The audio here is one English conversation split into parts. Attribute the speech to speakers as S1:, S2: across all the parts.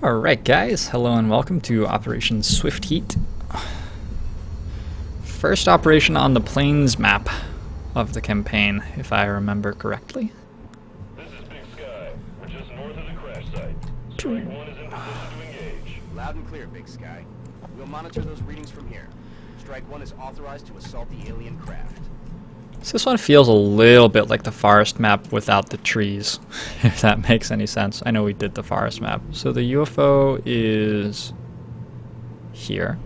S1: Alright guys, hello and welcome to Operation Swift Heat. First operation on the Plains map of the campaign, if I remember correctly.
S2: This is Big Sky. We're just north of the crash site. Strike 1 is in position to engage.
S3: Loud and clear, Big Sky. We'll monitor those readings from here. Strike 1 is authorized to assault the alien craft.
S1: So this one feels a little bit like the forest map without the trees, if that makes any sense. I know we did the forest map. So the UFO is here,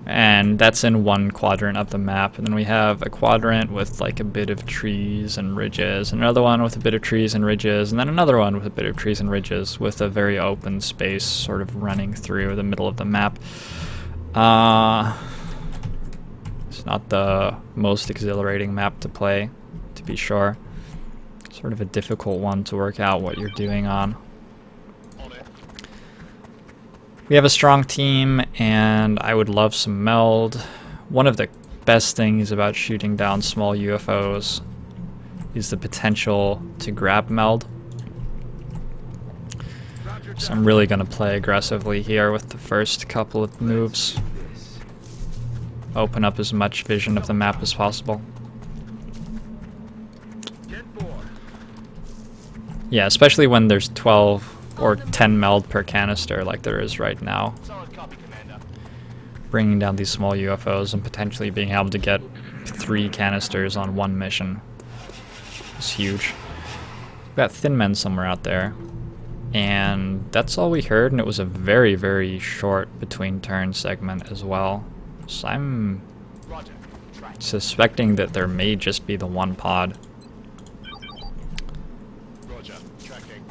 S1: and that's in one quadrant of the map, and then we have a quadrant with like a bit of trees and ridges, another one with a bit of trees and ridges, and then another one with a bit of trees and ridges with a very open space sort of running through the middle of the map. It's not the most exhilarating map to play, to be sure. Sort of a difficult one to work out what you're doing on. We have a strong team, and I would love some Meld. One of the best things about shooting down small UFOs is the potential to grab Meld. So I'm really going to play aggressively here with the first couple of moves. Open up as much vision of the map as possible. Yeah, especially when there's 12 or 10 Meld per canister like there is right now. Bringing down these small UFOs and potentially being able to get 3 canisters on one mission is huge. We've got thin men somewhere out there, and that's all we heard, and it was a very, very short between turn segment as well. So I'm suspecting that there may just be the one pod.
S2: Roger. Tracking.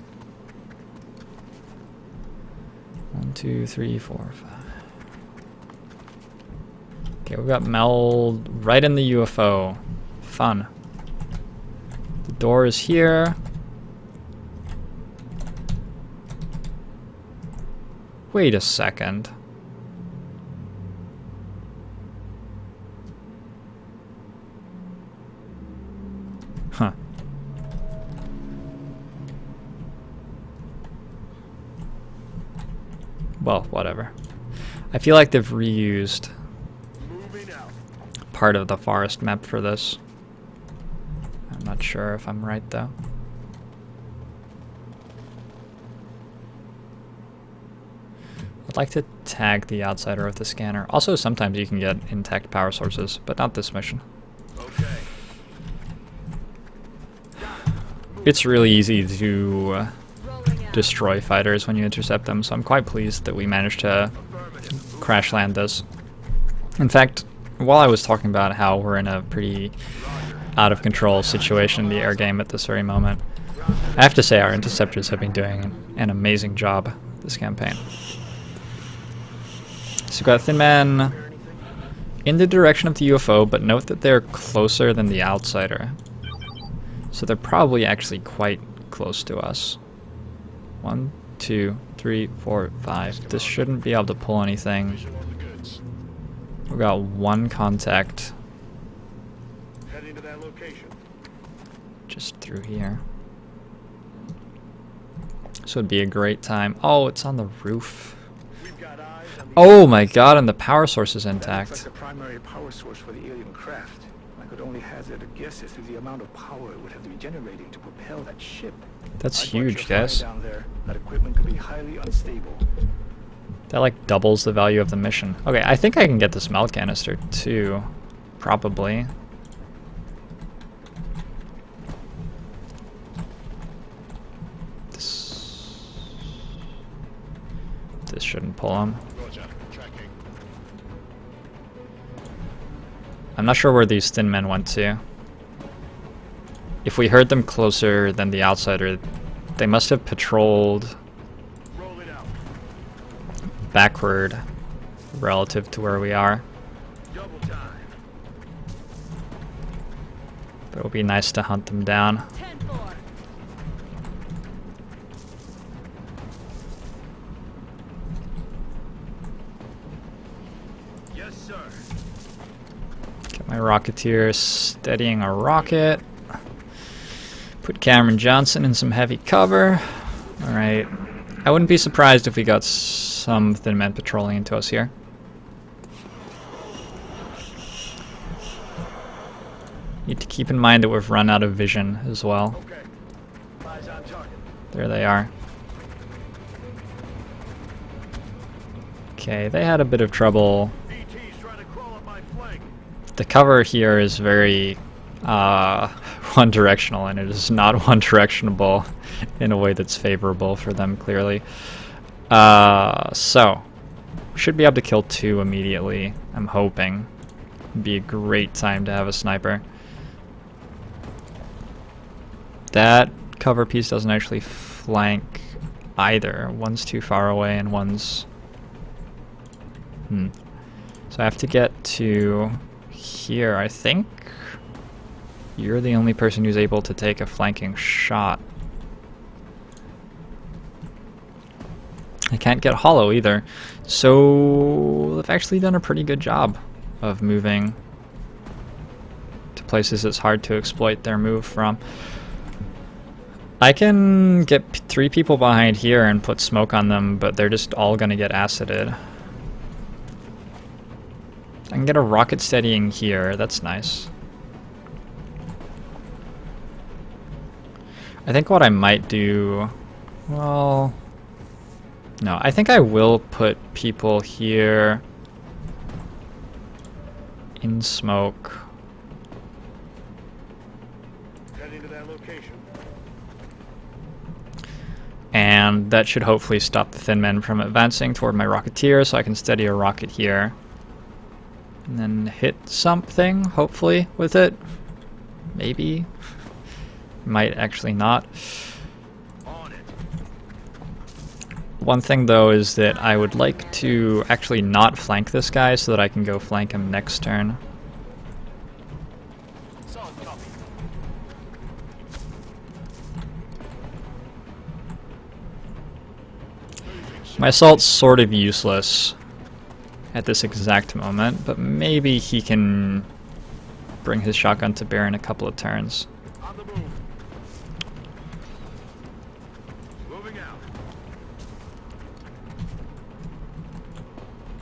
S1: 1, 2, 3, 4, 5. Okay, we've got Meld right in the UFO. Fun. The door is here. Wait a second. Huh. Well, whatever. I feel like they've reused part of the forest map for this. I'm not sure if I'm right though. I'd like to tag the outsider with the scanner. Also, sometimes you can get intact power sources, but not this mission.
S2: Okay.
S1: It's really easy to destroy fighters when you intercept them, so I'm quite pleased that we managed to crash land this. In fact, while I was talking about how we're in a pretty out of control situation in the air game at this very moment, I have to say our interceptors have been doing an amazing job this campaign. So we've got thin men in the direction of the UFO, but note that they're closer than the outsider. So they're probably actually quite close to us. 1, 2, 3, 4, 5. This shouldn't be able to pull anything. We've got one contact.
S2: Heading to that location.
S1: Just through here. So it'd be a great time. Oh, it's on the roof.
S2: We've got eyes on the
S1: Oh my god, and the power source is intact.
S4: That's like the primary power source for the alien craft. I could only hazard a guess as to the amount of power it would have to be generating to propel that ship.
S1: That's
S4: I'd watch
S1: huge,
S4: your fire
S1: guys.
S4: down there. That equipment could be highly unstable.
S1: That like doubles the value of the mission. Okay, I think I can get this Meld canister too. Probably. This shouldn't pull him.
S2: Roger. Tracking.
S1: I'm not sure where these thin men went to. If we heard them closer than the outsider, they must have patrolled
S2: Roll it out.
S1: backward relative to where we are.
S2: Double time.
S1: But it would be nice to hunt them down.
S5: 10-4.
S2: Yes, sir.
S1: Get my Rocketeer steadying a rocket. Put Cameron Johnson in some heavy cover. Alright. I wouldn't be surprised if we got some thin men patrolling into us here. Need to keep in mind that we've run out of vision as well.
S3: Okay. Eyes on target.
S1: There they are. Okay, they had a bit of trouble.
S3: BT's trying to crawl up my flank.
S1: The cover here is very one-directional, and it is not one-directional in a way that's favorable for them, clearly. So, we should be able to kill 2 immediately, I'm hoping. It'd be a great time to have a sniper. That cover piece doesn't actually flank either. One's too far away and one's... So I have to get to here, I think. You're the only person who's able to take a flanking shot. I can't get hollow either. So they've actually done a pretty good job of moving to places it's hard to exploit their move from. I can get 3 people behind here and put smoke on them, but they're just all gonna get acided. I can get a rocket steadying here, that's nice. I think what I might do, well, no, I think I will put people here in smoke.
S3: Heading to that location.
S1: And that should hopefully stop the thin men from advancing toward my rocketeer, so I can steady a rocket here. And then hit something, hopefully, with it. Maybe. Might actually not.
S3: On it.
S1: One thing, though, is that I would like to actually not flank this guy so that I can go flank him next turn.
S3: Solid copy.
S1: My assault's sort of useless at this exact moment, but maybe he can bring his shotgun to bear in a couple of turns.
S3: On the move. Moving out.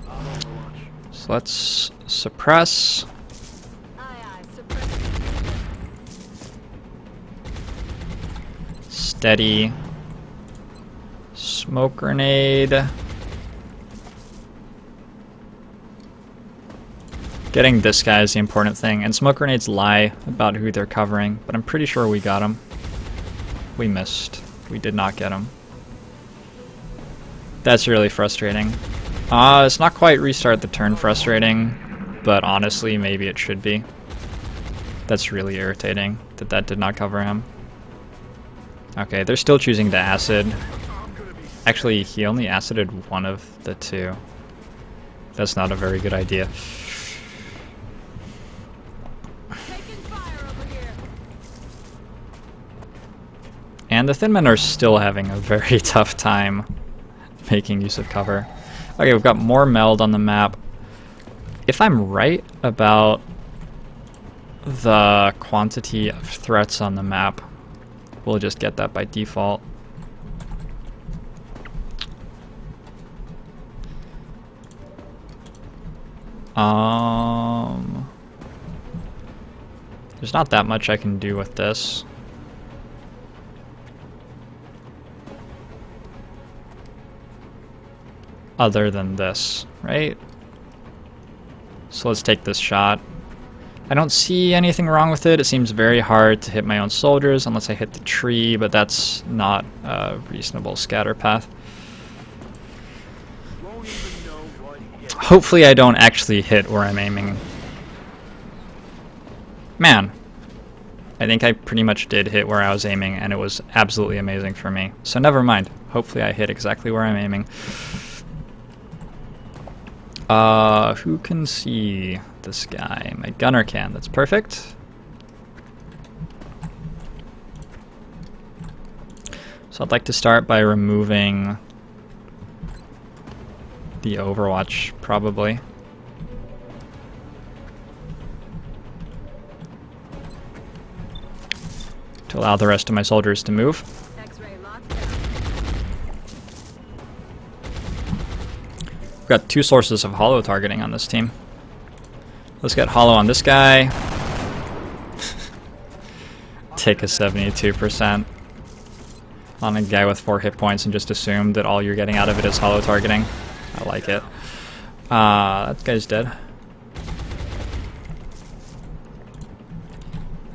S3: On Overwatch.
S1: So let's suppress. Steady. Smoke grenade. Getting this guy is the important thing, and smoke grenades lie about who they're covering, but I'm pretty sure we got him. We missed. We did not get him. That's really frustrating. It's not quite restart the turn frustrating, but honestly, maybe it should be. That's really irritating that that did not cover him. Okay, they're still choosing the acid. Actually, he only acided one of the 2. That's not a very good idea. And the thin men are still having a very tough time making use of cover. Okay, we've got more Meld on the map. If I'm right about the quantity of threats on the map, we'll just get that by default. There's not that much I can do with this. Other than this, right? So let's take this shot. I don't see anything wrong with it. It seems very hard to hit my own soldiers unless I hit the tree, but that's not a reasonable scatter path.
S3: Won't even know what hit.
S1: Hopefully I don't actually hit where I'm aiming. Man, I think I pretty much did hit where I was aiming, and it was absolutely amazing for me. So never mind. Hopefully I hit exactly where I'm aiming. Who can see this guy? My gunner can. That's perfect. So I'd like to start by removing the Overwatch, probably. To allow the rest of my soldiers to move.
S5: X-ray locked down.
S1: We've got two sources of hollow targeting on this team. Let's get hollow on this guy. Take a 72% on a guy with 4 hit points and just assume that all you're getting out of it is hollow targeting. I like it. That guy's dead.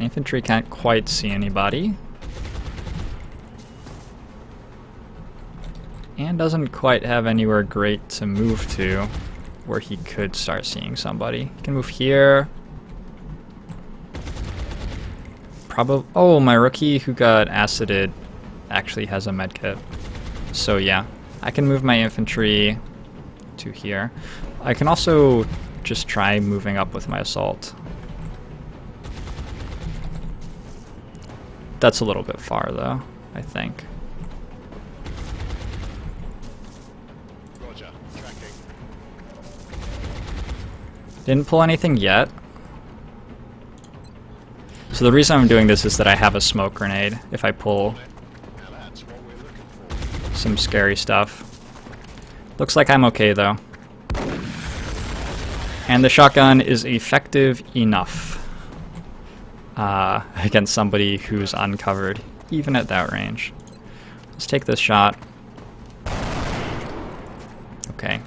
S1: Infantry can't quite see anybody. And doesn't quite have anywhere great to move to where he could start seeing somebody. He can move here. Probably. Oh, my rookie who got acided actually has a medkit. So yeah, I can move my infantry to here. I can also just try moving up with my assault. That's a little bit far though, I think.
S2: Roger. Tracking.
S1: Didn't pull anything yet. So the reason I'm doing this is that I have a smoke grenade if I pull
S2: Now that's what we're looking for.
S1: some scary stuff. Looks like I'm okay though. And the shotgun is effective enough against somebody who's uncovered, even at that range. Let's take this shot. Okay.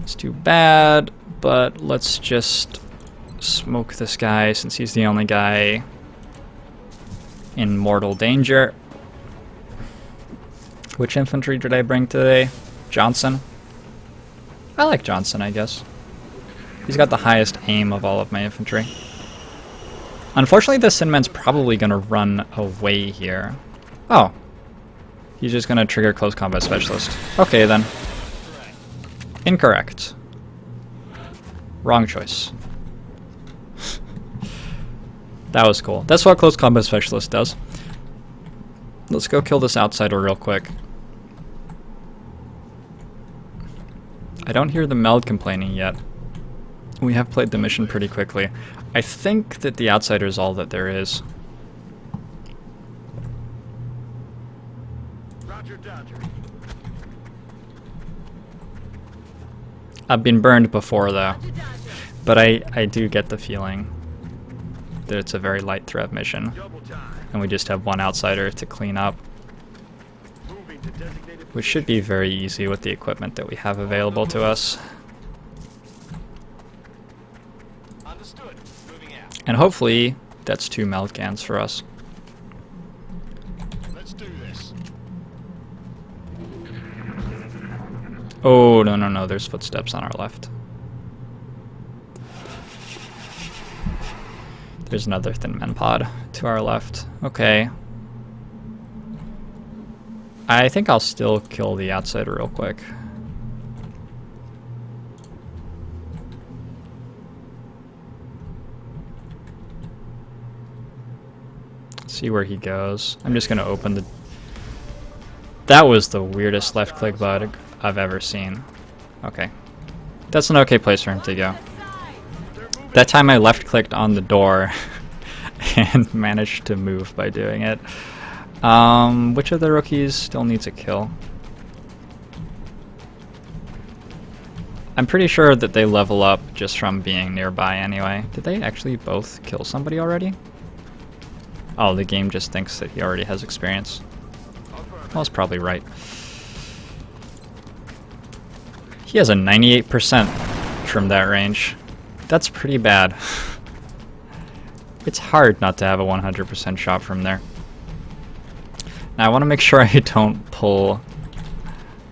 S1: It's too bad, but let's just smoke this guy since he's the only guy in mortal danger. Which infantry did I bring today? Johnson? I like Johnson, I guess. He's got the highest aim of all of my infantry. Unfortunately, the Sinman's probably going to run away here. Oh. He's just going to trigger close combat specialist. Okay, then. Incorrect. Wrong choice. That was cool. That's what close combat specialist does. Let's go kill this outsider real quick. I don't hear the Meld complaining yet. We have played the mission pretty quickly. I think that the outsider is all that there is.
S2: Roger, Dodger.
S1: I've been burned before though, but I do get the feeling that it's a very light threat mission,
S2: Double time.
S1: and we just have one outsider to clean up,
S2: Moving to designated
S1: which should be very easy with the equipment that we have available to us.
S2: Understood. Moving out.
S1: And hopefully that's 2 Meld cans for us.
S2: Let's do this.
S1: Oh, no, there's footsteps on our left. There's another thin men pod to our left. Okay. I think I'll still kill the outsider real quick. See where he goes. I'm just gonna open the... That was the weirdest left click button I've ever seen. Okay. That's an okay place for him to go. That time I left clicked on the door and managed to move by doing it. Which of the rookies still needs a kill? I'm pretty sure that they level up just from being nearby anyway. Did they actually both kill somebody already? Oh, the game just thinks that he already has experience. Well, that's probably right. He has a 98% from that range. That's pretty bad. It's hard not to have a 100% shot from there. Now I want to make sure I don't pull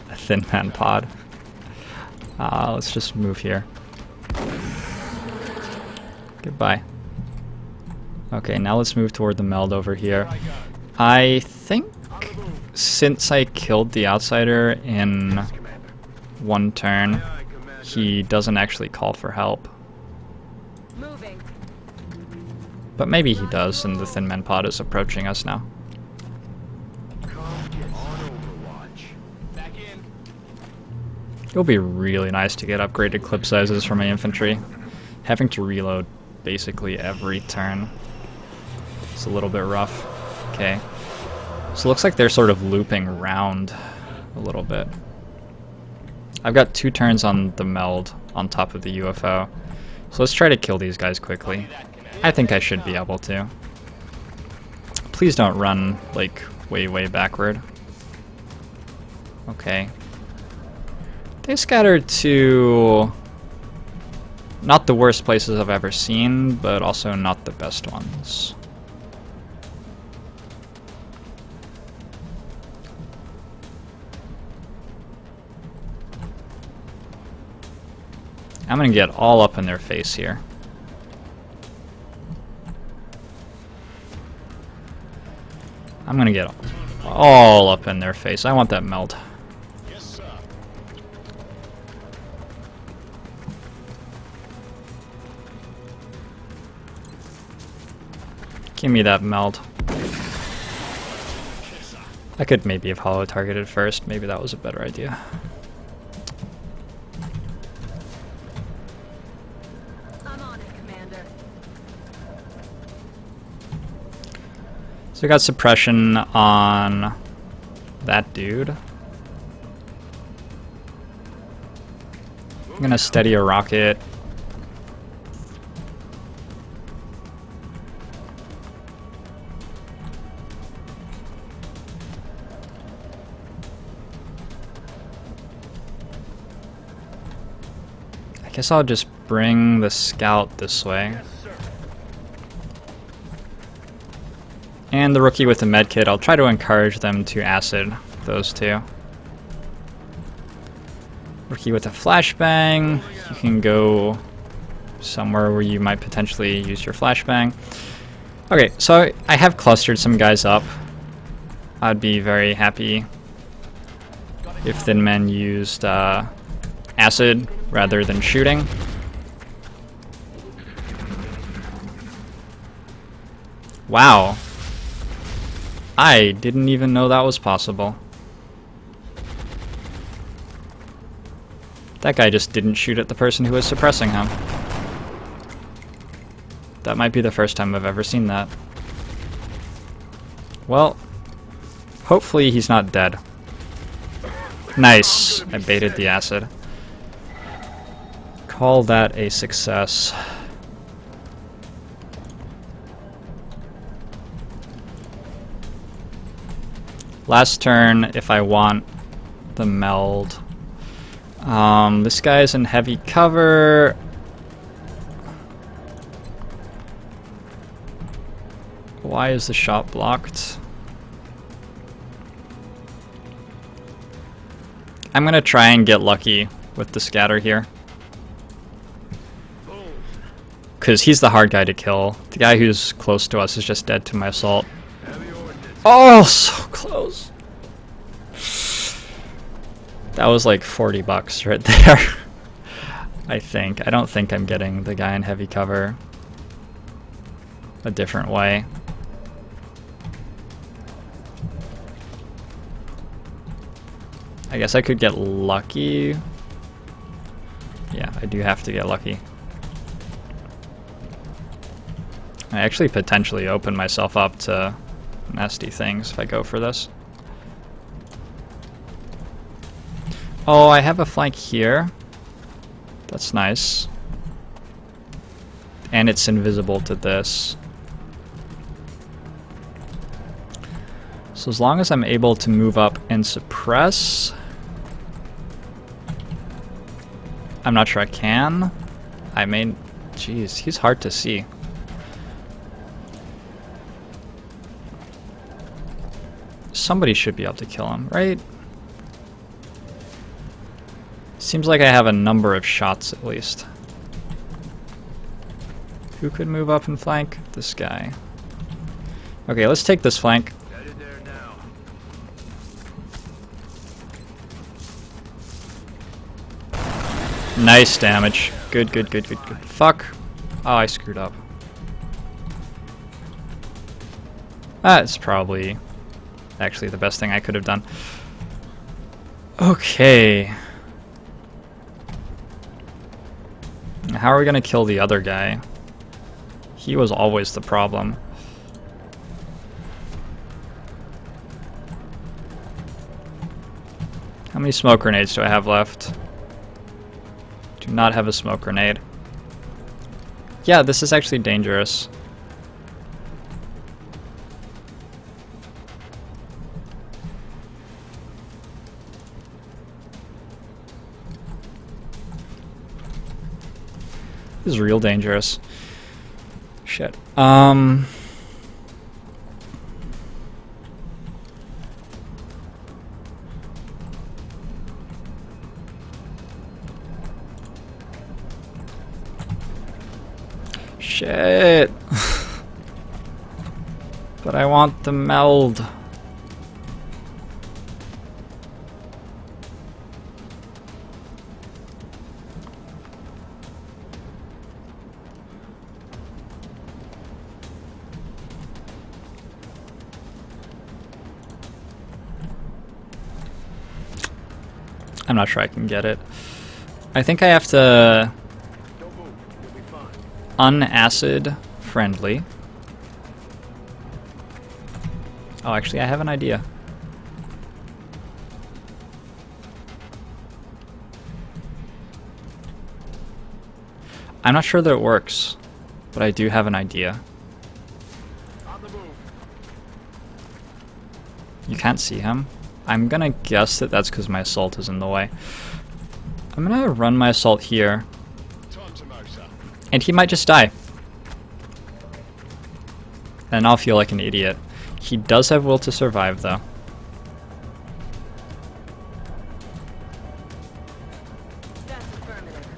S1: a thin man pod. Let's just move here. Goodbye. Okay, now let's move toward the Meld over here. I think since I killed the outsider in one turn, he doesn't actually call for help.
S5: Moving.
S1: But maybe he does, and the thin man pod is approaching us now.
S2: Come get on Overwatch. Back in.
S1: It'll be really nice to get upgraded clip sizes for my infantry. Having to reload basically every turn. It's a little bit rough. Okay. So it looks like they're sort of looping around a little bit. I've got 2 turns on the Meld on top of the UFO. So let's try to kill these guys quickly. I think I should be able to. Please don't run, like, way backward. Okay. They scattered to not the worst places I've ever seen, but also not the best ones. I'm gonna get all up in their face here. I'm gonna get all up in their face. I want that Meld.
S2: Yes, sir.
S1: Give me that Meld. I could maybe have hollow targeted first. Maybe that was a better idea.
S5: I'm on it, Commander.
S1: So I got suppression on that dude. I'm gonna steady a rocket. I guess I'll just bring the scout this way. And the rookie with the medkit, I'll try to encourage them to acid those two. Rookie with a flashbang, you can go somewhere where you might potentially use your flashbang. Okay, so I have clustered some guys up. I'd be very happy if Thin Men used acid rather than shooting. Wow. I didn't even know that was possible. That guy just didn't shoot at the person who was suppressing him. That might be the first time I've ever seen that. Well, hopefully he's not dead. Nice. I baited the acid. Call that a success. Last turn, if I want the Meld. This guy's in heavy cover. Why is the shot blocked? I'm gonna try and get lucky with the scatter here. Because he's the hard guy to kill. The guy who's close to us is just dead to my assault. Oh, so close. That was like 40 bucks right there. I think. I don't think I'm getting the guy in heavy cover a different way. I guess I could get lucky. Yeah, I do have to get lucky. I actually potentially open myself up to nasty things if I go for this. Oh, I have a flank here. That's nice. And it's invisible to this. So as long as I'm able to move up and suppress... I'm not sure I can. I mean, jeez, he's hard to see. Somebody should be able to kill him, right? Seems like I have a number of shots at least. Who could move up and flank? This guy. Okay, let's take this flank. Nice damage. Good, good, good, good, good. Fuck. Oh, I screwed up. That's probably actually the best thing I could have done. Okay. How are we gonna kill the other guy? He was always the problem. How many smoke grenades do I have left? Do not have a smoke grenade. Yeah, this is actually dangerous. This is real dangerous. Shit. Shit. But I want the meld. I'm not sure I can get it. I think I have to
S3: Don't move. You'll be fine.
S1: unacid friendly. Oh, actually, I have an idea. I'm not sure that it works, but I do have an idea.
S3: On the move.
S1: You can't see him. I'm gonna guess that that's because my assault is in the way. I'm gonna run my assault here,
S3: Time to motor.
S1: and he might just die. And I'll feel like an idiot. He does have will to survive, though.
S5: That's affirmative.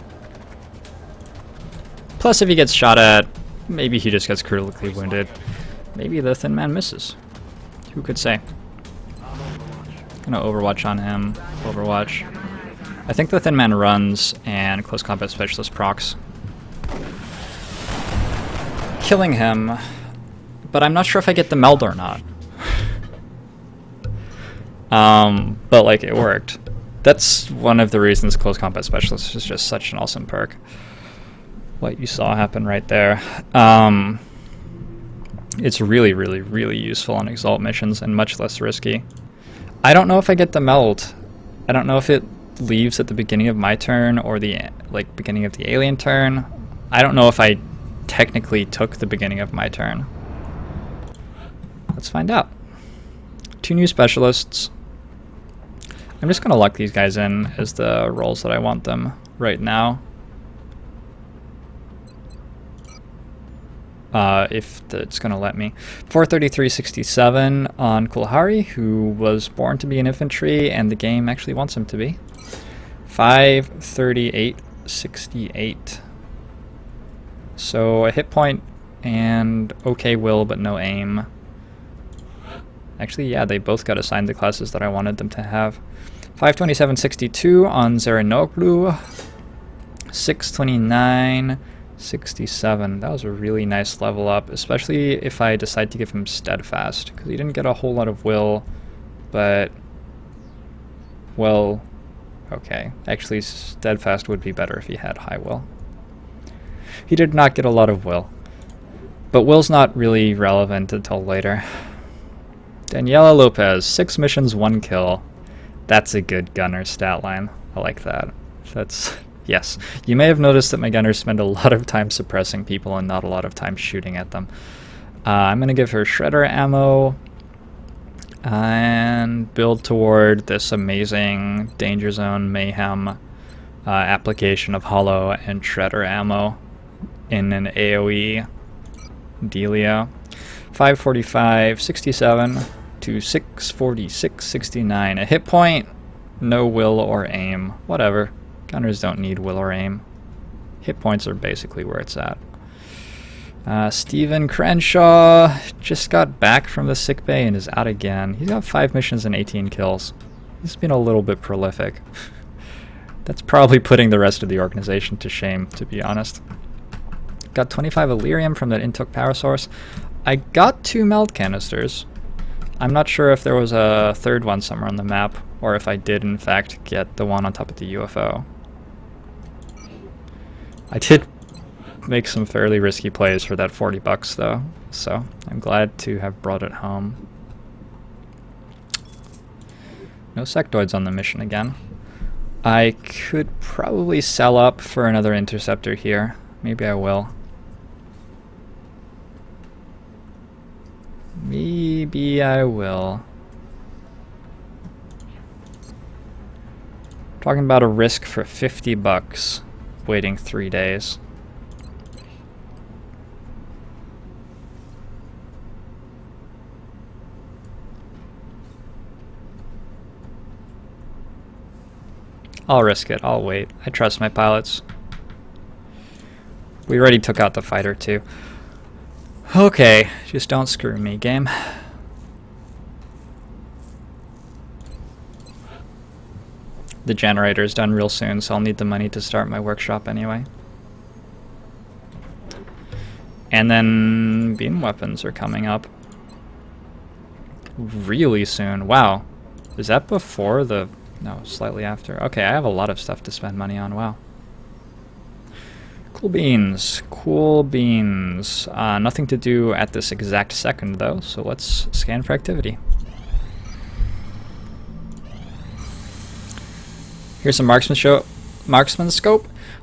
S1: Plus, if he gets shot at, maybe he just gets critically wounded. Maybe the Thin Man misses. Who could say? Gonna Overwatch on him. Overwatch. I think the Thin Man runs and Close Combat Specialist procs. Killing him, but I'm not sure if I get the meld or not. But like, it worked. That's one of the reasons Close Combat Specialist is just such an awesome perk. What you saw happen right there. It's really, really, really useful on Exalt missions and much less risky. I don't know if I get the meld. I don't know if it leaves at the beginning of my turn or the beginning of the alien turn. I don't know if I technically took the beginning of my turn. Let's find out. 2 new specialists. I'm just gonna lock these guys in as the roles that I want them right now. If it's going to let me. 433.67 on Kulhari, who was born to be an infantry, and the game actually wants him to be. 538.68. So a hit point and okay will, but no aim. Actually, yeah, they both got assigned the classes that I wanted them to have. 527.62 on Zerenoglu. 629.67. That was a really nice level up, especially if I decide to give him Steadfast, because he didn't get a whole lot of will, but, well, okay. Actually, Steadfast would be better if he had high will. He did not get a lot of will, but will's not really relevant until later. Daniela Lopez, 6 missions, 1 kill. That's a good gunner stat line. I like that. That's... Yes, you may have noticed that my gunners spend a lot of time suppressing people and not a lot of time shooting at them. I'm going to give her Shredder ammo and build toward this amazing Danger Zone Mayhem application of Hollow and Shredder ammo in an AoE dealio. 545.67 to 646.69. A hit point, no will or aim, whatever. Gunners don't need will or aim. Hit points are basically where it's at. Steven Crenshaw just got back from the sickbay and is out again. He's got 5 missions and 18 kills. He's been a little bit prolific. That's probably putting the rest of the organization to shame, to be honest. Got 25 Illyrium from that Intook power source. I got 2 Meld canisters. I'm not sure if there was a third one somewhere on the map, or if I did in fact get the one on top of the UFO. I did make some fairly risky plays for that 40 bucks though, so I'm glad to have brought it home. No sectoids on the mission again. I could probably sell up for another interceptor here. Maybe I will. Maybe I will. Talking about a risk for 50 bucks, waiting 3 days. I'll risk it. I'll wait. I trust my pilots. We already took out the fighter too. Okay, just don't screw me, game. The generator's done real soon, so I'll need the money to start my workshop anyway. And then beam weapons are coming up really soon. Wow. Is that before the... No, slightly after. Okay, I have a lot of stuff to spend money on. Wow. Cool beans. Cool beans. Nothing to do at this exact second, though, so let's scan for activity. Here's a marksman scope.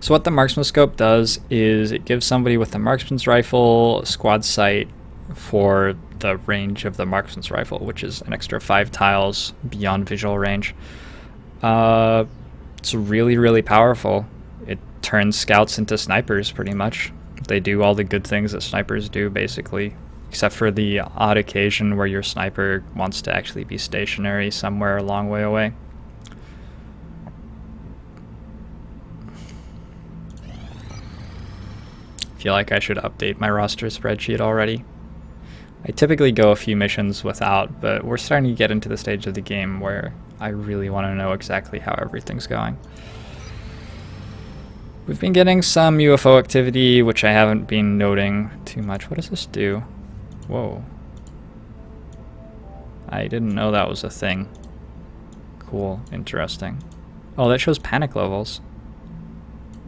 S1: So what the marksman scope does is it gives somebody with a marksman's rifle squad sight for the range of the marksman's rifle, which is an extra 5 tiles beyond visual range. It's really, really powerful. It turns scouts into snipers, pretty much. They do all the good things that snipers do, basically, except for the odd occasion where your sniper wants to actually be stationary somewhere a long way away. I feel like I should update my roster spreadsheet already. I typically go a few missions without, but we're starting to get into the stage of the game where I really want to know exactly how everything's going. We've been getting some UFO activity, which I haven't been noting too much. What does this do? Whoa. I didn't know that was a thing. Cool. Interesting. Oh, that shows panic levels.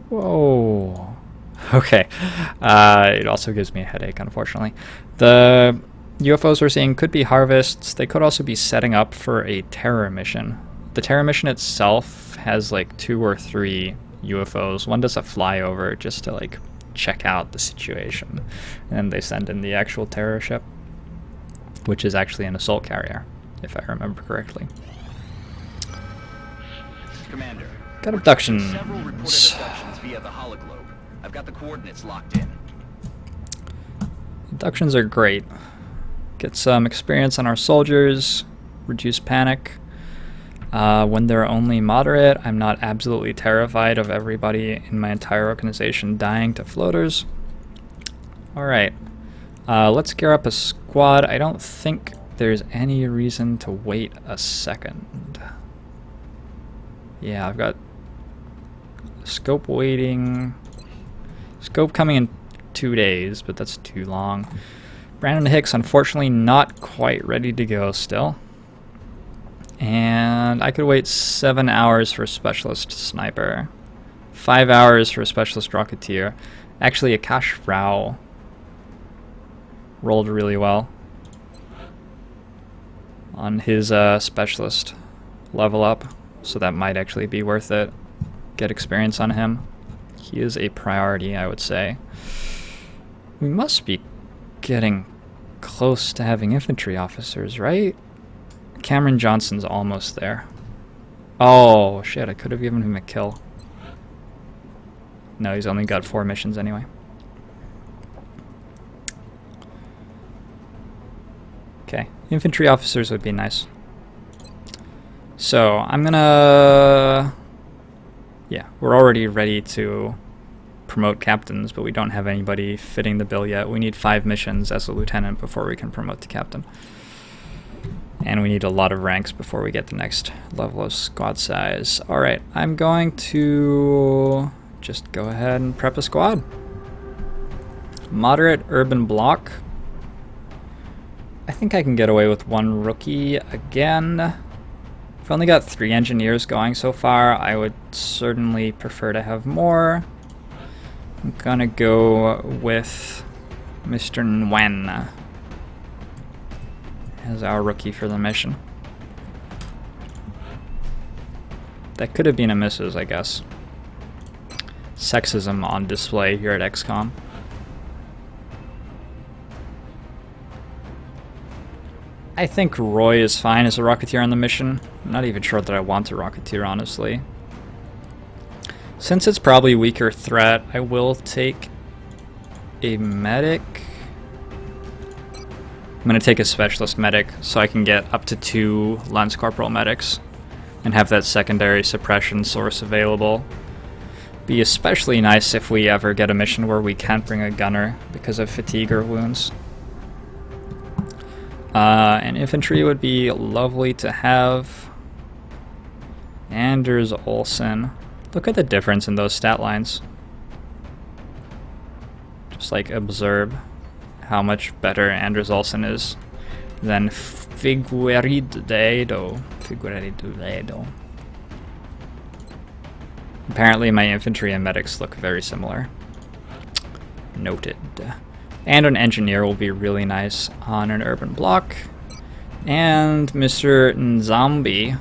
S1: Whoa. Okay. It also gives me a headache, unfortunately. The UFOs we're seeing could be harvests. They could also be setting up for a terror mission. The terror mission itself has like 2 or 3 UFOs. One does a flyover just to like check out the situation, and they send in the actual terror ship, which is actually an assault carrier, if I remember correctly.
S3: Commander.
S1: Got abductions.
S3: Several reported abductions via the hologlobe. I've got the coordinates locked in.
S1: Abductions are great. Get some experience on our soldiers, reduce panic. When they're only moderate, I'm not absolutely terrified of everybody in my entire organization dying to floaters. Alright, let's gear up a squad. I don't think there's any reason to wait a second. Yeah, I've got scope waiting. Scope coming in 2 days, but that's too long. Brandon Hicks, unfortunately, not quite ready to go still. And I could wait 7 hours for Specialist Sniper. 5 hours for Specialist Rocketeer. Actually, Akash Rao rolled really well on his Specialist level up, so that might actually be worth it. Get experience on him. He is a priority, I would say. We must be getting close to having infantry officers, right? Cameron Johnson's almost there. Oh, shit, I could have given him a kill. No, he's only got 4 missions anyway. Okay, infantry officers would be nice. So, I'm gonna... Yeah, we're already ready to promote captains, but we don't have anybody fitting the bill yet. We need 5 missions as a lieutenant before we can promote to captain. And we need a lot of ranks before we get the next level of squad size. Alright, I'm going to just go ahead and prep a squad. Moderate urban block. I think I can get away with 1 rookie again. I've only got 3 engineers going so far. I would certainly prefer to have more. I'm gonna go with Mr. Nguyen as our rookie for the mission. That could have been a misses, I guess. Sexism on display here at XCOM. I think Roy is fine as a Rocketeer on the mission. I'm not even sure that I want a Rocketeer, honestly. Since it's probably a weaker threat, I will take a medic. I'm going to take a specialist medic so I can get up to 2 Lance Corporal medics and have that secondary suppression source available. Be especially nice if we ever get a mission where we can't bring a gunner because of fatigue or wounds. And infantry would be lovely to have. Anders Olsen. Look at the difference in those stat lines. Just like observe how much better Anders Olsen is than Figueiredo. Apparently my infantry and medics look very similar. Noted. And an engineer will be really nice on an urban block. And Mr. Nzambi,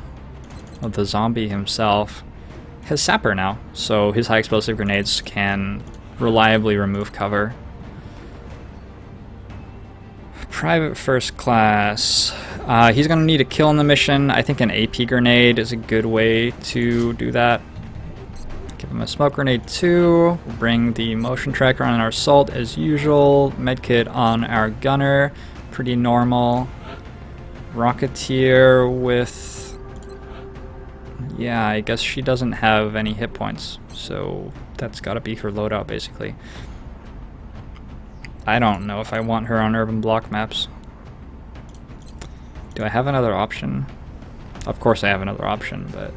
S1: well, the zombie himself, has sapper now, so his high explosive grenades can reliably remove cover. Private first class. He's going to need a kill in the mission. I think an AP grenade is a good way to do that. Give him a smoke grenade too. We'll bring the motion tracker on our assault as usual. Medkit on our gunner. Pretty normal. Rocketeer with... yeah, I guess she doesn't have any hit points, so that's gotta be her loadout basically. I don't know if I want her on urban block maps. Do I have another option? Of course I have another option, but...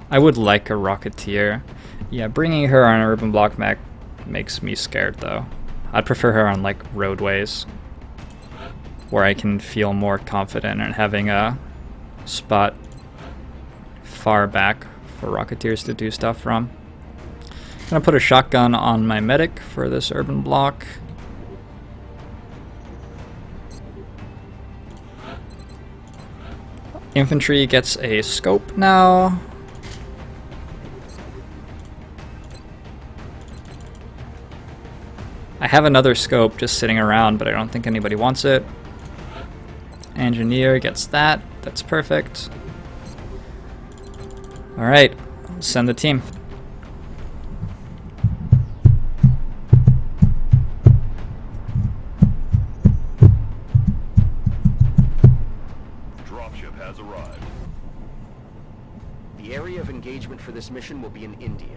S1: I would like a Rocketeer. Yeah, bringing her on an urban block map makes me scared though. I'd prefer her on like roadways, where I can feel more confident in having a spot far back for Rocketeers to do stuff from. I'm gonna put a shotgun on my medic for this urban block. Infantry gets a scope now. I have another scope just sitting around, but I don't think anybody wants it. Engineer gets that. That's perfect. Alright, send the team.
S2: Dropship has arrived.
S3: The area of engagement for this mission will be in India.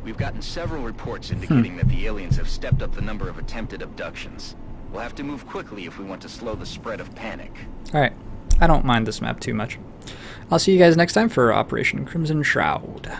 S3: We've gotten several reports indicating that the aliens have stepped up the number of attempted abductions. We'll have to move quickly if we want to slow the spread of panic.
S1: Alright, I don't mind this map too much. I'll see you guys next time for Operation Crimson Shroud.